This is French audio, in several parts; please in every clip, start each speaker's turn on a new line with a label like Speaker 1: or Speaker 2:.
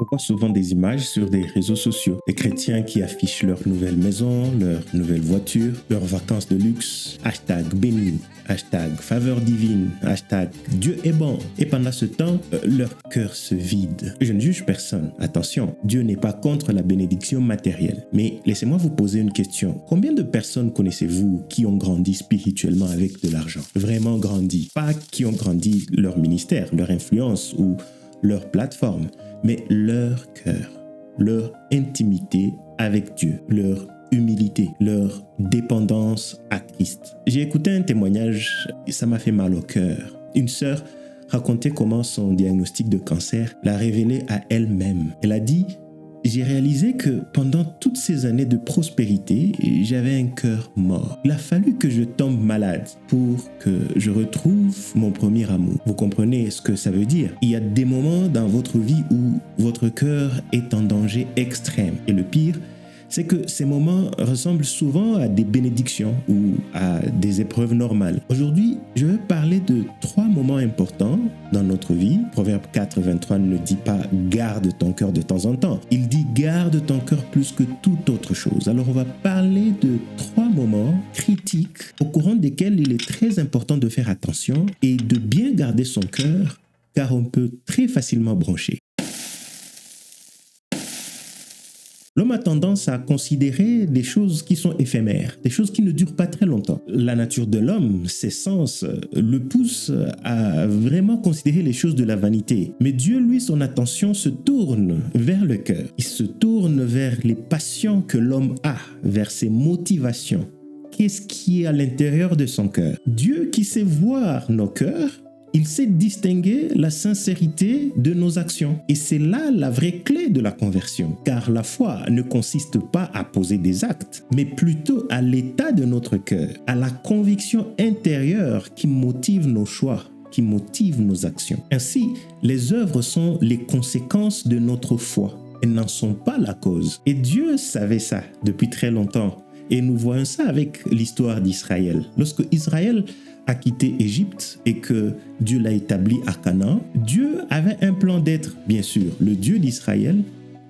Speaker 1: On voit souvent des images sur des réseaux sociaux. Des chrétiens qui affichent leur nouvelle maison, leur nouvelle voiture, leurs vacances de luxe. Hashtag béni, hashtag faveur divine, hashtag Dieu est bon. Et pendant ce temps, leur cœur se vide. Je ne juge personne. Attention, Dieu n'est pas contre la bénédiction matérielle. Mais laissez-moi vous poser une question. Combien de personnes connaissez-vous qui ont grandi spirituellement avec de l'argent? Vraiment grandi. Pas qui ont grandi leur ministère, leur influence ou leur plateforme, mais leur cœur, leur intimité avec Dieu, leur humilité, leur dépendance à Christ. J'ai écouté un témoignage et ça m'a fait mal au cœur. Une sœur racontait comment son diagnostic de cancer l'a révélé à elle-même. Elle a dit: j'ai réalisé que pendant toutes ces années de prospérité, j'avais un cœur mort. Il a fallu que je tombe malade pour que je retrouve mon premier amour. Vous comprenez ce que ça veut dire? Il y a des moments dans votre vie où votre cœur est en danger extrême. Et le pire, c'est que ces moments ressemblent souvent à des bénédictions ou à des épreuves normales. Aujourd'hui, je veux parler de 3 moments importants dans notre vie. Proverbe 4, 23 ne dit pas « garde ton cœur de temps en temps ». Il dit « garde ton cœur plus que toute autre chose ». Alors, on va parler de 3 moments critiques au courant desquels il est très important de faire attention et de bien garder son cœur, car on peut très facilement broncher. L'homme a tendance à considérer des choses qui sont éphémères, des choses qui ne durent pas très longtemps. La nature de l'homme, ses sens, le poussent à vraiment considérer les choses de la vanité. Mais Dieu, lui, son attention se tourne vers le cœur. Il se tourne vers les passions que l'homme a, vers ses motivations. Qu'est-ce qui est à l'intérieur de son cœur? Dieu qui sait voir nos cœurs, il sait distinguer la sincérité de nos actions. Et c'est là la vraie clé de la conversion. Car la foi ne consiste pas à poser des actes, mais plutôt à l'état de notre cœur, à la conviction intérieure qui motive nos choix, qui motive nos actions. Ainsi, les œuvres sont les conséquences de notre foi. Elles n'en sont pas la cause. Et Dieu savait ça depuis très longtemps. Et nous voyons ça avec l'histoire d'Israël. Lorsque Israël a quitté Égypte et que Dieu l'a établi à Canaan, Dieu avait un plan d'être, bien sûr, le Dieu d'Israël,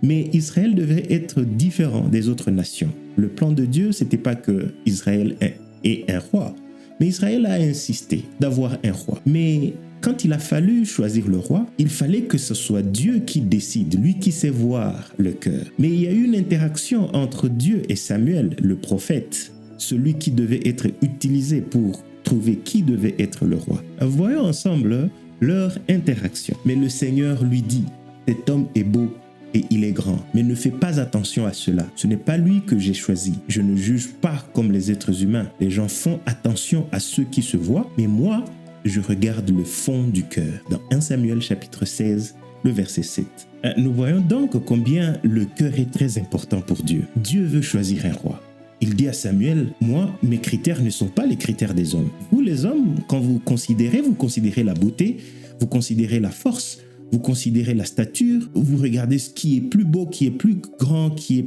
Speaker 1: mais Israël devait être différent des autres nations. Le plan de Dieu, c'était pas que Israël ait un roi, mais Israël a insisté d'avoir un roi. Mais quand il a fallu choisir le roi, il fallait que ce soit Dieu qui décide, lui qui sait voir le cœur. Mais il y a eu une interaction entre Dieu et Samuel, le prophète, celui qui devait être utilisé pour trouver qui devait être le roi. Voyons ensemble leur interaction. Mais le Seigneur lui dit: cet homme est beau et il est grand, mais ne fais pas attention à cela. Ce n'est pas lui que j'ai choisi. Je ne juge pas comme les êtres humains. Les gens font attention à ceux qui se voient, mais moi, je regarde le fond du cœur. Dans 1 Samuel chapitre 16, le verset 7. Nous voyons donc combien le cœur est très important pour Dieu. Dieu veut choisir un roi. Il dit à Samuel: moi, mes critères ne sont pas les critères des hommes. Vous, les hommes, quand vous considérez la beauté, vous considérez la force, vous considérez la stature, vous regardez ce qui est plus beau, qui est plus grand, qui est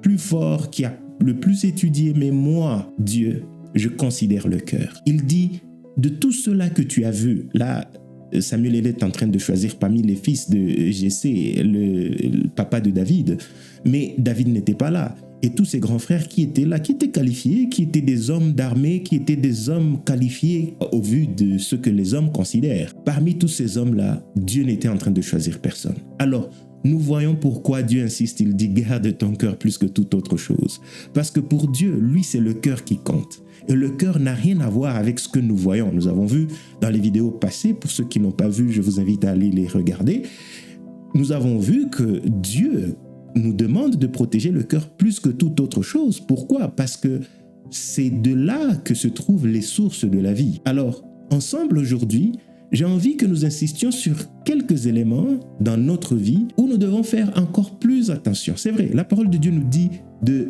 Speaker 1: plus fort, qui a le plus étudié. Mais moi, Dieu, je considère le cœur. Il dit: de tout cela que tu as vu, là, Samuel est en train de choisir parmi les fils de Jessé, le papa de David. Mais David n'était pas là. Et tous ses grands frères qui étaient là, qui étaient qualifiés, qui étaient des hommes d'armée, qui étaient des hommes qualifiés au vu de ce que les hommes considèrent. Parmi tous ces hommes-là, Dieu n'était en train de choisir personne. Alors, nous voyons pourquoi Dieu insiste. Il dit: garde ton cœur plus que toute autre chose. Parce que pour Dieu, lui, c'est le cœur qui compte. Et le cœur n'a rien à voir avec ce que nous voyons. Nous avons vu dans les vidéos passées, pour ceux qui n'ont pas vu, je vous invite à aller les regarder. Nous avons vu que Dieu nous demande de protéger le cœur plus que toute autre chose. Pourquoi? Parce que c'est de là que se trouvent les sources de la vie. Alors, ensemble aujourd'hui, j'ai envie que nous insistions sur quelques éléments dans notre vie où nous devons faire encore plus attention. C'est vrai, la parole de Dieu nous dit de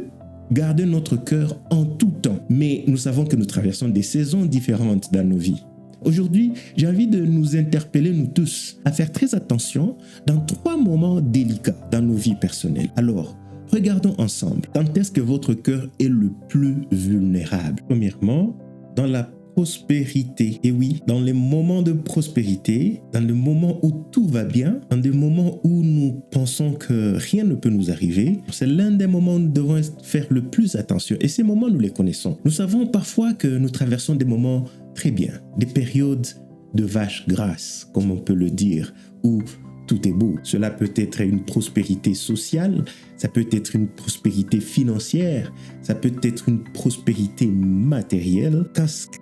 Speaker 1: garder notre cœur en tout temps. Mais nous savons que nous traversons des saisons différentes dans nos vies. Aujourd'hui, j'ai envie de nous interpeller, nous tous, à faire très attention dans 3 moments délicats dans nos vies personnelles. Alors, regardons ensemble. Quand est-ce que votre cœur est le plus vulnérable? Premièrement, dans la prospérité. Et oui, dans les moments de prospérité, dans les moments où tout va bien, dans des moments où nous pensons que rien ne peut nous arriver, c'est l'un des moments où nous devons faire le plus attention. Et ces moments, nous les connaissons. Nous savons parfois que nous traversons des moments très bien, des périodes de vache grasse, comme on peut le dire, où tout est beau. Cela peut être une prospérité sociale, ça peut être une prospérité financière, ça peut être une prospérité matérielle.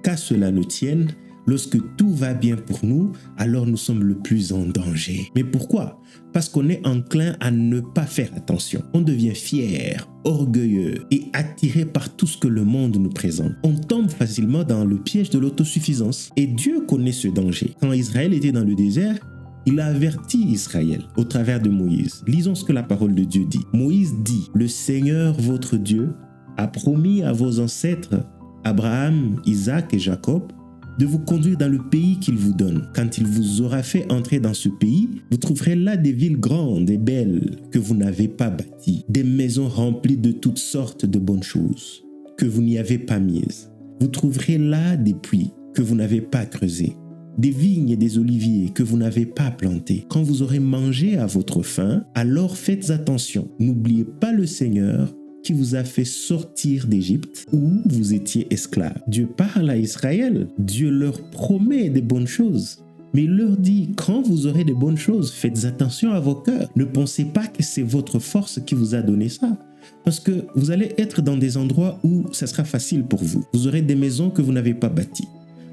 Speaker 1: Qu'à cela ne tienne, lorsque tout va bien pour nous, alors nous sommes le plus en danger. Mais pourquoi? Parce qu'on est enclin à ne pas faire attention. On devient fier, orgueilleux et attiré par tout ce que le monde nous présente. On tombe facilement dans le piège de l'autosuffisance. Et Dieu connaît ce danger. Quand Israël était dans le désert, il a averti Israël au travers de Moïse. Lisons ce que la parole de Dieu dit. Moïse dit, « Le Seigneur, votre Dieu, a promis à vos ancêtres, Abraham, Isaac et Jacob, de vous conduire dans le pays qu'il vous donne. Quand il vous aura fait entrer dans ce pays, vous trouverez là des villes grandes et belles que vous n'avez pas bâties, des maisons remplies de toutes sortes de bonnes choses que vous n'y avez pas mises. Vous trouverez là des puits que vous n'avez pas creusés, des vignes et des oliviers que vous n'avez pas plantés. Quand vous aurez mangé à votre faim, alors faites attention. N'oubliez pas le Seigneur qui vous a fait sortir d'Égypte où vous étiez esclaves. Dieu parle à Israël. Dieu leur promet des bonnes choses. Mais il leur dit, quand vous aurez des bonnes choses, faites attention à vos cœurs. Ne pensez pas que c'est votre force qui vous a donné ça. Parce que vous allez être dans des endroits où ça sera facile pour vous. Vous aurez des maisons que vous n'avez pas bâties.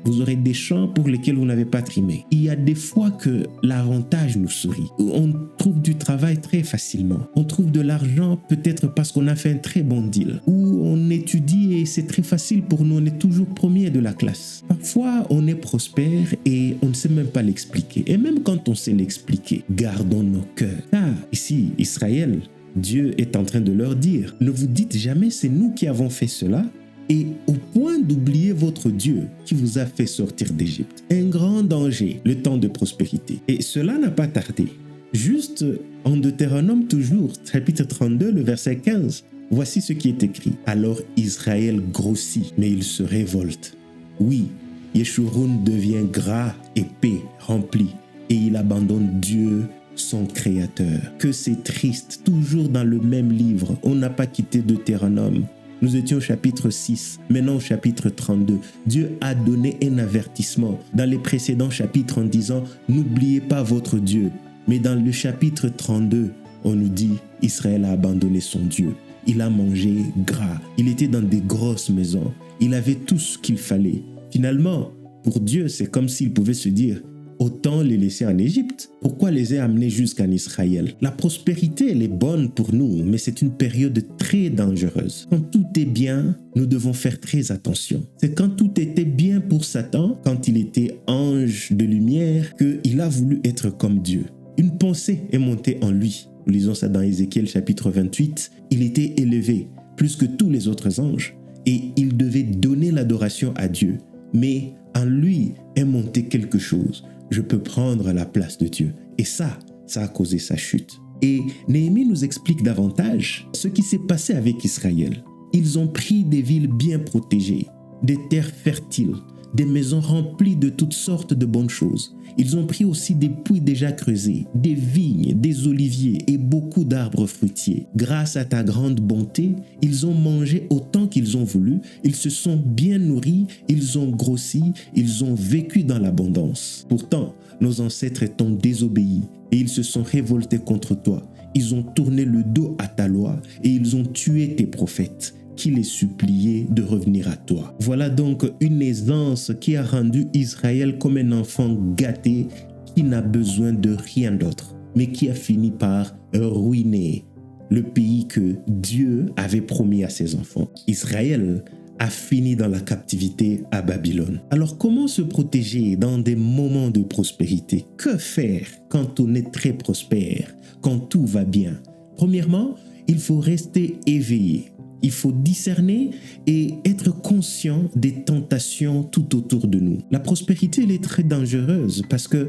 Speaker 1: Vous aurez des champs pour lesquels vous n'avez pas trimé. Il y a des fois que l'avantage nous sourit. On trouve du travail très facilement. On trouve de l'argent peut-être parce qu'on a fait un très bon deal. Ou on étudie et c'est très facile pour nous. On est toujours premier de la classe. Parfois, on est prospère et on ne sait même pas l'expliquer. Et même quand on sait l'expliquer, gardons nos cœurs. Car ici, Israël, Dieu est en train de leur dire, ne vous dites jamais c'est nous qui avons fait cela. Et au point d'oublier votre Dieu qui vous a fait sortir d'Égypte. Un grand danger, le temps de prospérité. Et cela n'a pas tardé. Juste en Deutéronome toujours, chapitre 32, le verset 15, voici ce qui est écrit. Alors Israël grossit, mais il se révolte. Oui, Yeshurun devient gras, épais, rempli, et il abandonne Dieu, son créateur. Que c'est triste, toujours dans le même livre, on n'a pas quitté Deutéronome. Nous étions au chapitre 6, maintenant au chapitre 32. Dieu a donné un avertissement dans les précédents chapitres en disant « N'oubliez pas votre Dieu ». Mais dans le chapitre 32, on nous dit « Israël a abandonné son Dieu ». Il a mangé gras. Il était dans des grosses maisons. Il avait tout ce qu'il fallait. Finalement, pour Dieu, c'est comme s'il pouvait se dire « Autant les laisser en Égypte. Pourquoi les amener jusqu'en Israël? La prospérité, elle est bonne pour nous, mais c'est une période très dangereuse. Quand tout est bien, nous devons faire très attention. C'est quand tout était bien pour Satan, quand il était ange de lumière, qu'il a voulu être comme Dieu. Une pensée est montée en lui. Nous lisons ça dans Ézéchiel chapitre 28. Il était élevé plus que tous les autres anges et il devait donner l'adoration à Dieu. Mais en lui est monté quelque chose. Je peux prendre la place de Dieu. Et ça a causé sa chute. Et Néhémie nous explique davantage ce qui s'est passé avec Israël. Ils ont pris des villes bien protégées, des terres fertiles, des maisons remplies de toutes sortes de bonnes choses. Ils ont pris aussi des puits déjà creusés, des vignes, des oliviers et beaucoup d'arbres fruitiers. Grâce à ta grande bonté, ils ont mangé autant qu'ils ont voulu, ils se sont bien nourris, ils ont grossi, ils ont vécu dans l'abondance. Pourtant, nos ancêtres t'ont désobéi et ils se sont révoltés contre toi. Ils ont tourné le dos à ta loi et ils ont tué tes prophètes, qui les suppliait de revenir à toi. Voilà donc une aisance qui a rendu Israël comme un enfant gâté qui n'a besoin de rien d'autre, mais qui a fini par ruiner le pays que Dieu avait promis à ses enfants. Israël a fini dans la captivité à Babylone. Alors comment se protéger dans des moments de prospérité? Que faire quand on est très prospère, quand tout va bien? Premièrement, il faut rester éveillé. Il faut discerner et être conscient des tentations tout autour de nous. La prospérité, elle est très dangereuse parce qu'elle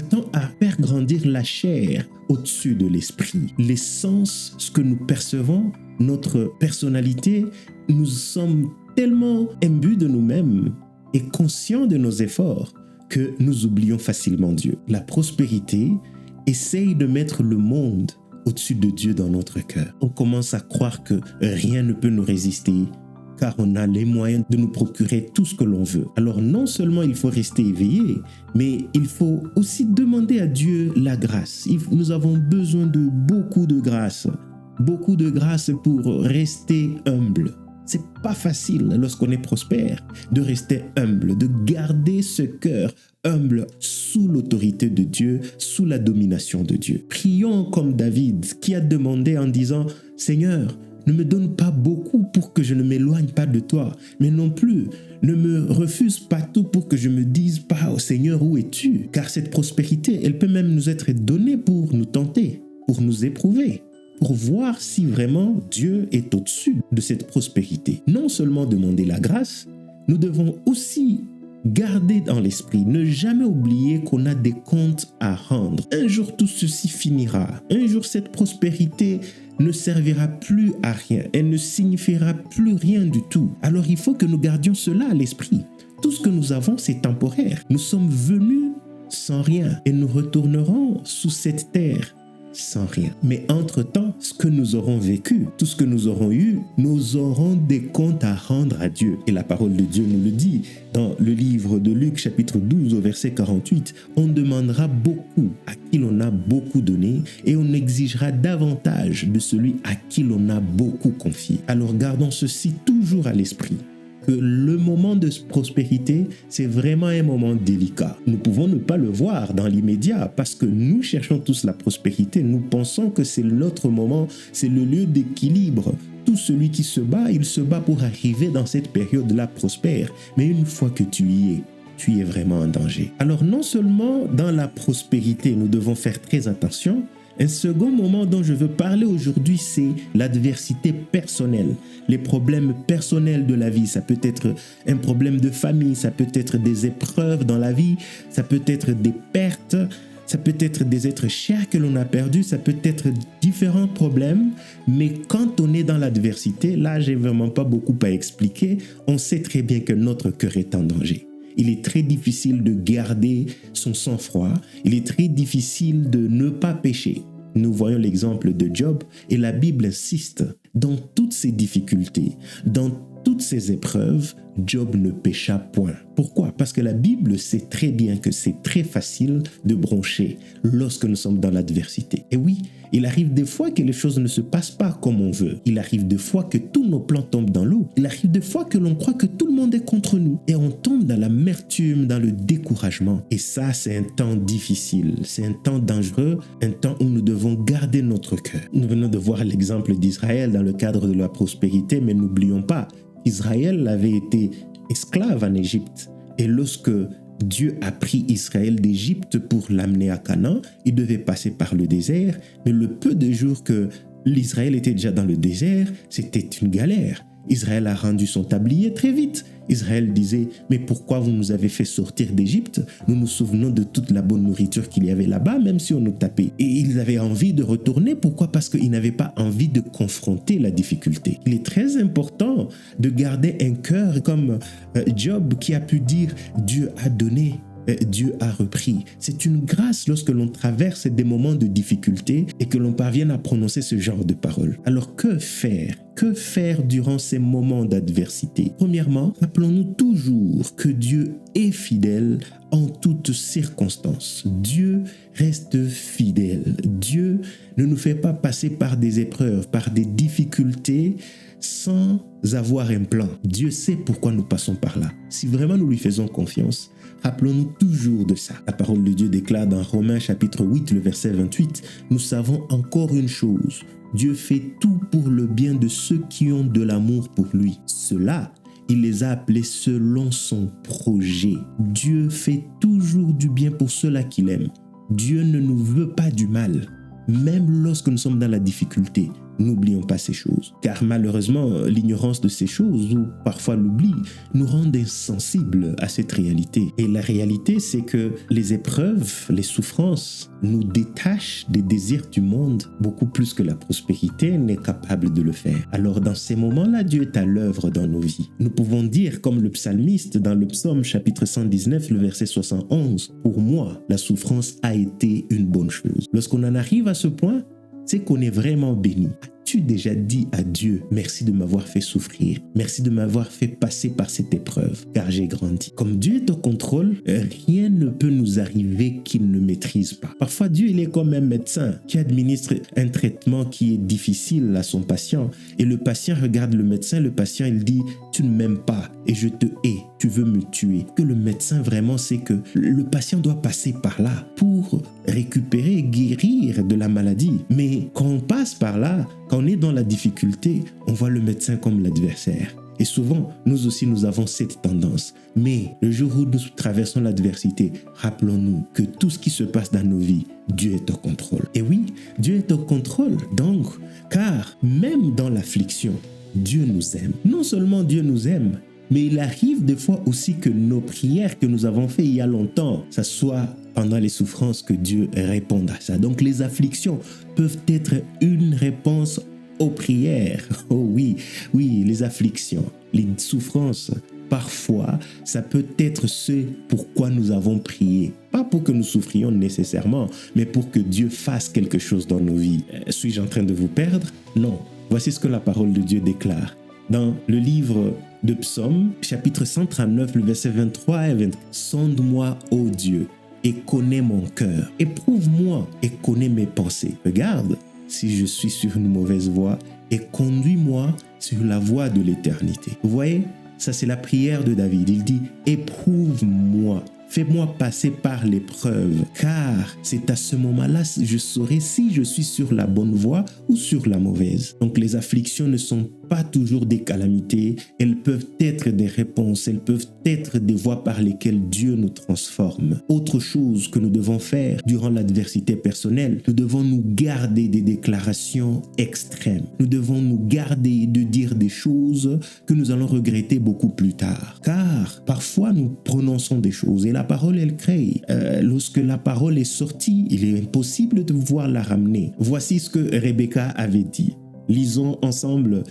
Speaker 1: tend à faire grandir la chair au-dessus de l'esprit. Les sens, ce que nous percevons, notre personnalité, nous sommes tellement imbus de nous-mêmes et conscients de nos efforts que nous oublions facilement Dieu. La prospérité essaye de mettre le monde au-dessus de Dieu dans notre cœur. On commence à croire que rien ne peut nous résister, car on a les moyens de nous procurer tout ce que l'on veut. Alors non seulement il faut rester éveillé, mais il faut aussi demander à Dieu la grâce. Nous avons besoin de beaucoup de grâce pour rester humble. C'est pas facile lorsqu'on est prospère de rester humble, de garder ce cœur humble sous l'autorité de Dieu, sous la domination de Dieu. Prions comme David qui a demandé en disant « Seigneur, ne me donne pas beaucoup pour que je ne m'éloigne pas de toi, mais non plus, ne me refuse pas tout pour que je me dise pas, oh Seigneur, où es-tu? Car cette prospérité, elle peut même nous être donnée pour nous tenter, pour nous éprouver, pour voir si vraiment Dieu est au-dessus de cette prospérité. Non seulement demander la grâce, nous devons aussi garder dans l'esprit, ne jamais oublier qu'on a des comptes à rendre. Un jour, tout ceci finira. Un jour, cette prospérité ne servira plus à rien. Elle ne signifiera plus rien du tout. Alors, il faut que nous gardions cela à l'esprit. Tout ce que nous avons, c'est temporaire. Nous sommes venus sans rien et nous retournerons sous cette terre sans rien. Mais entre-temps, ce que nous aurons vécu, tout ce que nous aurons eu, nous aurons des comptes à rendre à Dieu. Et la parole de Dieu nous le dit dans le livre de Luc, chapitre 12, au verset 48. On demandera beaucoup à qui l'on a beaucoup donné et on exigera davantage de celui à qui l'on a beaucoup confié. Alors gardons ceci toujours à l'esprit. Que le moment de prospérité, c'est vraiment un moment délicat. Nous pouvons ne pas le voir dans l'immédiat parce que nous cherchons tous la prospérité. Nous pensons que c'est notre moment, c'est le lieu d'équilibre. Tout celui qui se bat, il se bat pour arriver dans cette période-là prospère. Mais une fois que tu y es vraiment en danger. Alors non seulement dans la prospérité, nous devons faire très attention. Un second moment dont je veux parler aujourd'hui, c'est l'adversité personnelle. Les problèmes personnels de la vie, ça peut être un problème de famille, ça peut être des épreuves dans la vie, ça peut être des pertes, ça peut être des êtres chers que l'on a perdus, ça peut être différents problèmes. Mais quand on est dans l'adversité, là, j'ai vraiment pas beaucoup à expliquer. On sait très bien que notre cœur est en danger. Il est très difficile de garder son sang-froid. Il est très difficile de ne pas pécher. Nous voyons l'exemple de Job et la Bible insiste. Dans toutes ces difficultés, dans toutes ces épreuves, Job ne pécha point. Pourquoi? Parce que la Bible sait très bien que c'est très facile de broncher lorsque nous sommes dans l'adversité. Et oui, il arrive des fois que les choses ne se passent pas comme on veut. Il arrive des fois que tous nos plans tombent dans l'eau. Il arrive des fois que l'on croit que tout le monde est contre nous. Et on tombe dans l'amertume, dans le découragement. Et ça, c'est un temps difficile. C'est un temps dangereux, un temps où nous devons garder notre cœur. Nous venons de voir l'exemple d'Israël dans le cadre de la prospérité, mais n'oublions pas, Israël avait été esclave en Égypte. Et lorsque Dieu a pris Israël d'Égypte pour l'amener à Canaan, il devait passer par le désert, mais le peu de jours que l'Israël était déjà dans le désert, c'était une galère. Israël a rendu son tablier très vite. Israël disait, mais pourquoi vous nous avez fait sortir d'Égypte? Nous nous souvenons de toute la bonne nourriture qu'il y avait là-bas, même si on nous tapait. Et ils avaient envie de retourner. Pourquoi? Parce qu'ils n'avaient pas envie de confronter la difficulté. Il est très important de garder un cœur comme Job qui a pu dire, Dieu a donné. Dieu a repris. C'est une grâce lorsque l'on traverse des moments de difficulté et que l'on parvienne à prononcer ce genre de paroles. Alors que faire? Que faire durant ces moments d'adversité? Premièrement, rappelons-nous toujours que Dieu est fidèle en toutes circonstances. Dieu reste fidèle. Dieu ne nous fait pas passer par des épreuves, par des difficultés sans avoir un plan. Dieu sait pourquoi nous passons par là. Si vraiment nous lui faisons confiance, rappelons-nous toujours de ça. La parole de Dieu déclare dans Romains chapitre 8, le verset 28, « Nous savons encore une chose, Dieu fait tout pour le bien de ceux qui ont de l'amour pour lui. Cela, il les a appelés selon son projet. Dieu fait toujours du bien pour ceux-là qu'il aime. Dieu ne nous veut pas du mal. Même lorsque nous sommes dans la difficulté, N'oublions pas ces choses, car malheureusement, l'ignorance de ces choses, ou parfois l'oubli, nous rendent insensibles à cette réalité. Et la réalité, c'est que les épreuves, les souffrances, nous détachent des désirs du monde beaucoup plus que la prospérité n'est capable de le faire. Alors dans ces moments-là, Dieu est à l'œuvre dans nos vies. Nous pouvons dire, comme le psalmiste dans le psaume chapitre 119, le verset 71, « Pour moi, la souffrance a été une bonne chose. » Lorsqu'on en arrive à ce point, c'est qu'on est vraiment béni. As-tu déjà dit à Dieu, merci de m'avoir fait souffrir, merci de m'avoir fait passer par cette épreuve, car j'ai grandi. Comme Dieu est au contrôle, rien ne peut nous arriver qu'il ne maîtrise pas. Parfois, Dieu, il est comme un médecin qui administre un traitement qui est difficile à son patient, et le patient regarde le médecin, le patient, il dit, tu ne m'aimes pas et je te hais, tu veux me tuer. Que le médecin vraiment sait que le patient doit passer par là pour récupérer, guérir de la maladie. Mais quand on passe par là, quand on est dans la difficulté, on voit le médecin comme l'adversaire. Et souvent, nous aussi, nous avons cette tendance. Mais le jour où nous traversons l'adversité, rappelons-nous que tout ce qui se passe dans nos vies, Dieu est au contrôle. Et oui, Dieu est au contrôle. Donc, car même dans l'affliction, Dieu nous aime. Non seulement Dieu nous aime, mais il arrive des fois aussi que nos prières que nous avons faites il y a longtemps, ça soit pendant les souffrances que Dieu réponde à ça. Donc les afflictions peuvent être une réponse aux prières. Oh oui, oui, les afflictions, les souffrances, parfois, ça peut être ce pourquoi nous avons prié. Pas pour que nous souffrions nécessairement, mais pour que Dieu fasse quelque chose dans nos vies. Suis-je en train de vous perdre? Non. Voici ce que la parole de Dieu déclare. Dans le livre de Psaume, chapitre 139, le verset 23 et 24. « Sonde-moi, ô Dieu, et connais mon cœur. Éprouve-moi et connais mes pensées. Regarde si je suis sur une mauvaise voie et conduis-moi sur la voie de l'éternité. » Vous voyez, ça c'est la prière de David. Il dit « Éprouve-moi. Fais-moi passer par l'épreuve, car c'est à ce moment-là que je saurai si je suis sur la bonne voie ou sur la mauvaise. » Donc les afflictions ne sont pas toujours des calamités, elles peuvent être des réponses, elles peuvent être des voies par lesquelles Dieu nous transforme. Autre chose que nous devons faire durant l'adversité personnelle, nous devons nous garder des déclarations extrêmes. Nous devons nous garder de dire des choses que nous allons regretter beaucoup plus tard. Car parfois nous prononçons des choses et la parole elle crée. Lorsque la parole est sortie, il est impossible de pouvoir la ramener. Voici ce que Rebecca avait dit. Lisons ensemble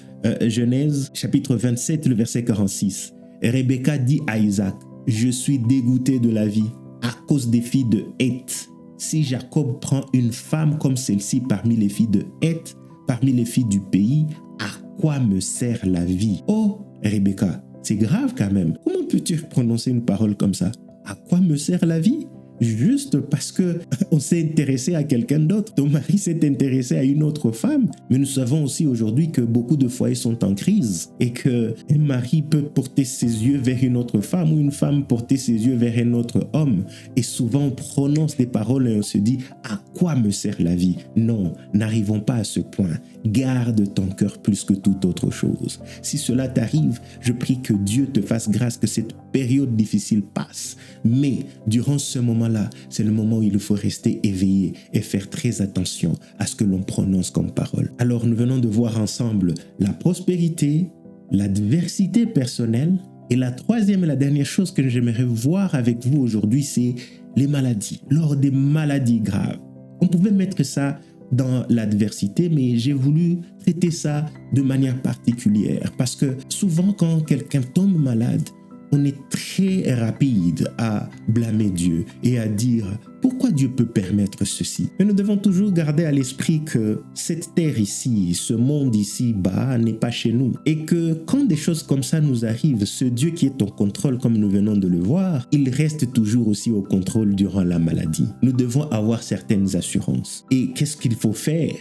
Speaker 1: Genèse chapitre 27, le verset 46. Rebecca dit à Isaac, « Je suis dégoûté de la vie à cause des filles de Heth. Si Jacob prend une femme comme celle-ci parmi les filles de Heth, parmi les filles du pays, à quoi me sert la vie? » Oh, Rebecca, c'est grave quand même. Comment peux-tu prononcer une parole comme ça? À quoi me sert la vie? Juste parce que on s'est intéressé à quelqu'un d'autre. Ton mari s'est intéressé à une autre femme. Mais nous savons aussi aujourd'hui que beaucoup de foyers sont en crise et qu'un mari peut porter ses yeux vers une autre femme ou une femme porter ses yeux vers un autre homme. Et souvent on prononce des paroles et on se dit « À quoi me sert la vie ?» Non, n'arrivons pas à ce point. Garde ton cœur plus que toute autre chose. Si cela t'arrive, je prie que Dieu te fasse grâce, que cette période difficile passe. Mais durant ce moment-là, c'est le moment où il faut rester éveillé et faire très attention à ce que l'on prononce comme parole. Alors nous venons de voir ensemble la prospérité, l'adversité personnelle et la troisième et la dernière chose que j'aimerais voir avec vous aujourd'hui, c'est les maladies. Lors des maladies graves, on pouvait mettre ça dans l'adversité, mais j'ai voulu traiter ça de manière particulière parce que souvent quand quelqu'un tombe malade, on est très rapide à blâmer Dieu et à dire pourquoi Dieu peut permettre ceci. Mais nous devons toujours garder à l'esprit que cette terre ici, ce monde ici-bas n'est pas chez nous. Et que quand des choses comme ça nous arrivent, ce Dieu qui est au contrôle, comme nous venons de le voir, il reste toujours aussi au contrôle durant la maladie. Nous devons avoir certaines assurances. Et qu'est-ce qu'il faut faire?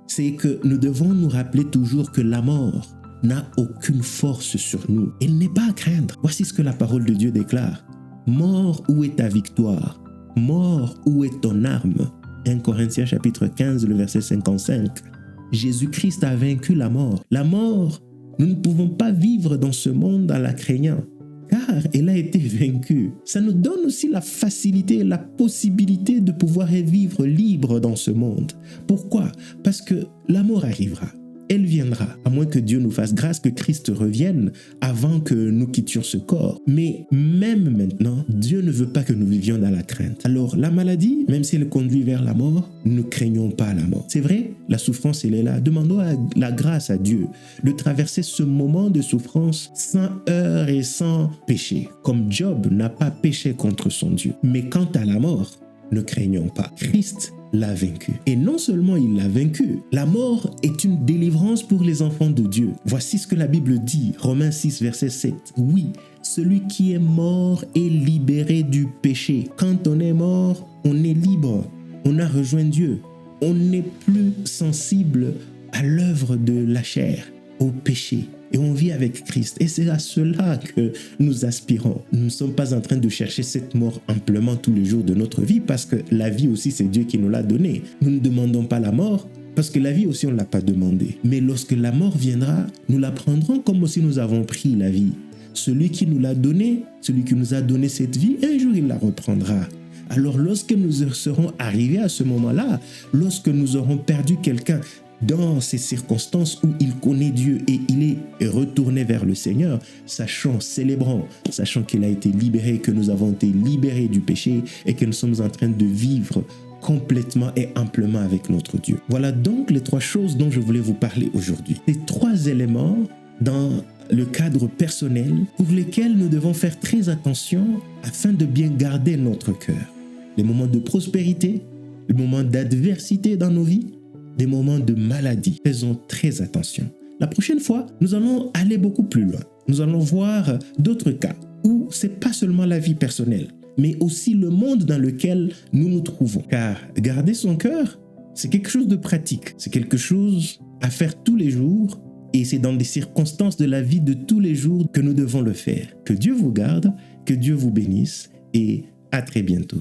Speaker 1: C'est que nous devons nous rappeler toujours que la mort n'a aucune force sur nous. Elle n'est pas à craindre. Voici ce que la parole de Dieu déclare. Mort, où est ta victoire? Mort, où est ton arme? 1 Corinthiens chapitre 15, le verset 55. Jésus-Christ a vaincu la mort. La mort, nous ne pouvons pas vivre dans ce monde en la craignant, car elle a été vaincue. Ça nous donne aussi la facilité, la possibilité de pouvoir vivre libre dans ce monde. Pourquoi? Parce que la mort arrivera. elle viendra, à moins que Dieu nous fasse grâce, que Christ revienne avant que nous quittions ce corps. Mais même maintenant, Dieu ne veut pas que nous vivions dans la crainte. Alors la maladie, même si elle conduit vers la mort, ne craignons pas la mort. C'est vrai, la souffrance, elle est là. Demandons la grâce à Dieu de traverser ce moment de souffrance sans heurts et sans péché. Comme Job n'a pas péché contre son Dieu. Mais quant à la mort, ne craignons pas. Christ l'a vaincu. Et non seulement il l'a vaincu, la mort est une délivrance pour les enfants de Dieu. Voici ce que la Bible dit, Romains 6, verset 7. Oui, celui qui est mort est libéré du péché. Quand on est mort, on est libre. On a rejoint Dieu. On n'est plus sensible à l'œuvre de la chair, au péché. Et on vit avec Christ. Et c'est à cela que nous aspirons. Nous ne sommes pas en train de chercher cette mort amplement tous les jours de notre vie, parce que la vie aussi, c'est Dieu qui nous l'a donnée. Nous ne demandons pas la mort, parce que la vie aussi, on ne l'a pas demandée. Mais lorsque la mort viendra, nous la prendrons comme si nous avons pris la vie. Celui qui nous l'a donnée, celui qui nous a donné cette vie, un jour, il la reprendra. Alors lorsque nous serons arrivés à ce moment-là, lorsque nous aurons perdu quelqu'un, dans ces circonstances où il connaît Dieu et il est retourné vers le Seigneur, sachant, célébrant, sachant qu'il a été libéré, que nous avons été libérés du péché et que nous sommes en train de vivre complètement et amplement avec notre Dieu. Voilà donc les 3 choses dont je voulais vous parler aujourd'hui. Ces 3 éléments dans le cadre personnel pour lesquels nous devons faire très attention afin de bien garder notre cœur. Les moments de prospérité, les moments d'adversité dans nos vies, des moments de maladie. Faisons très attention. La prochaine fois, nous allons aller beaucoup plus loin. Nous allons voir d'autres cas où c'est pas seulement la vie personnelle, mais aussi le monde dans lequel nous nous trouvons. Car garder son cœur, c'est quelque chose de pratique. C'est quelque chose à faire tous les jours et c'est dans des circonstances de la vie de tous les jours que nous devons le faire. Que Dieu vous garde, que Dieu vous bénisse et à très bientôt.